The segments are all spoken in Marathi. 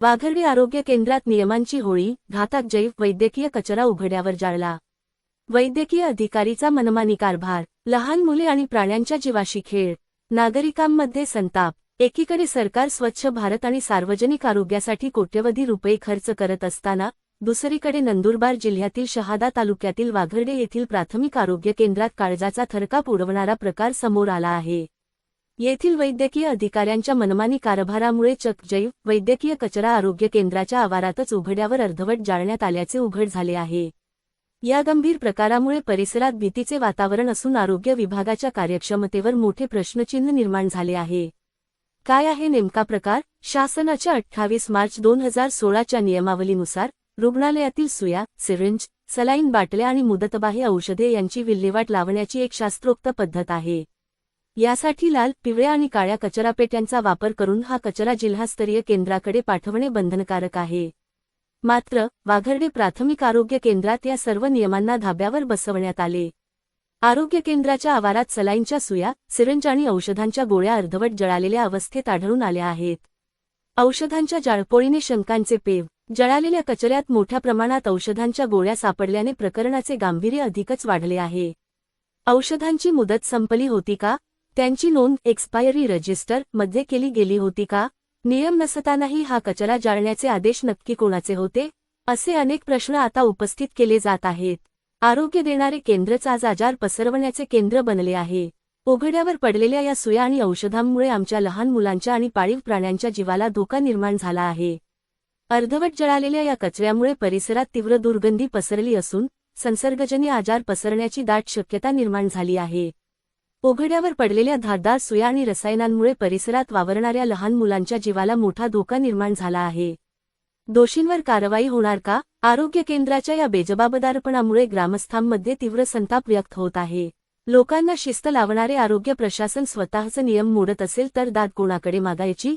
वाघर्डे आरोग्य केंद्रात नियमांची होळी, घातक जैव वैद्यकीय कचरा उघड्यावर जाळला. वैद्यकीय अधिकारीचा मनमानी कारभार, लहान मुले आणि प्राण्यांच्या जीवाशी खेळ. नागरिकांमध्ये संताप. एकीकडे सरकार स्वच्छ भारत आणि सार्वजनिक आरोग्यासाठी कोट्यवधी रुपये खर्च करत असताना दुसरीकडे नंदुरबार जिल्ह्यातील शहादा तालुक्यातील वाघर्डे येथील प्राथमिक आरोग्य केंद्रात काळजाचा थरकाप उडवणारा प्रकार समोर आला आहे. येथील वैद्यकीय अधिकाऱ्यांच्या मनमानी कारभारामुळे चक्क जैव वैद्यकीय कचरा आरोग्य केंद्राच्या आवारातच उघड्यावर अर्धवट जाळण्यात आल्याचे उघड झाले आहे. या गंभीर प्रकारामुळे परिसरात भीतीचे वातावरण असून आरोग्य विभागाच्या कार्यक्षमतेवर मोठे प्रश्नचिन्ह निर्माण झाले आहे. काय आहे नेमका प्रकार? शासनाच्या 28 मार्च 2016च्या नियमावलीनुसार रुग्णालयातील सुया, सिरिंज, सलाईन बाटल्या आणि मुदतबाह्य औषधे यांची विल्हेवाट लावण्याची एक शास्त्रोक्त पद्धत आहे. यासाठी लाल, पिवळ्या आणि काळ्या कचरापेट्यांचा वापर करून हा कचरा जिल्हास्तरीय केंद्राकडे पाठवणे बंधनकारक आहे. मात्र वाघर्डे प्राथमिक आरोग्य केंद्रात या सर्व नियमांना धाब्यावर बसवण्यात आले. आरोग्य केंद्राच्या आवारात सलाईनच्या सुया, सिरिंज आणि औषधांच्या गोळ्या अर्धवट जळालेल्या अवस्थेत आढळून आल्या आहेत. औषधांच्या जाळपोळीने शंकांचे पेव. जळालेल्या कचऱ्यात मोठ्या प्रमाणात औषधांच्या गोळ्या सापडल्याने प्रकरणाचे गांभीर्य अधिकच वाढले आहे. औषधांची मुदत संपली होती का? त्यांची नोंद एक्सपायरी रजिस्टर मध्ये केली गेली होती का? नियम नसतानाही हा कचरा जाळण्याचे आदेश नक्की कोणाचे होते? असे अनेक प्रश्न आता उपस्थित केले जात आहेत. आरोग्य देणारे केंद्रच आज आजार पसरवण्याचे केंद्र बनले आहे. उघड्यावर पडलेल्या या सुया आणि औषधांमुळे आमच्या लहान मुलांच्या आणि पाळीव प्राण्यांच्या जीवाला धोका निर्माण झाला आहे. अर्धवट जळालेल्या या कचऱ्यामुळे परिसरात तीव्र दुर्गंधी पसरली असून संसर्गजन्य आजार पसरण्याची दाट शक्यता निर्माण झाली आहे. उघड्यावर पडलेल्या धारदार सुया आणि रसायनांमुळे परिसरात वावरणाऱ्या लहान मुलांच्या जीवाला मोठा धोका निर्माण झाला आहे. दोषींवर कारवाई होणार का? आरोग्य केंद्राच्या या बेजबाबदारपणामुळे ग्रामस्थांमध्ये तीव्र संताप व्यक्त होत आहे. लोकांना शिस्त लावणारे आरोग्य प्रशासन स्वतःचे नियम मोडत असेल तर दाद कोणाकडे मागायची?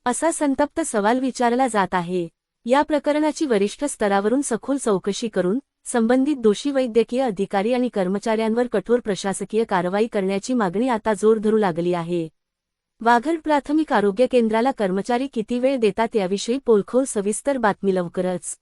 असा संतप्त सवाल विचारला जात आहे. या प्रकरणाची वरिष्ठ स्तरावरून सखोल चौकशी करून संबंधित दोषी वैद्यकीय अधिकारी आणि कर्मचाऱ्यांवर कठोर प्रशासकीय कारवाई करण्याची मागणी आता जोर धरू लागली आहे. वाघर्ड प्राथमिक आरोग्य केंद्राला कर्मचारी किती वेळ देतात याविषयी पोलखोल सविस्तर बातमी लवकरच.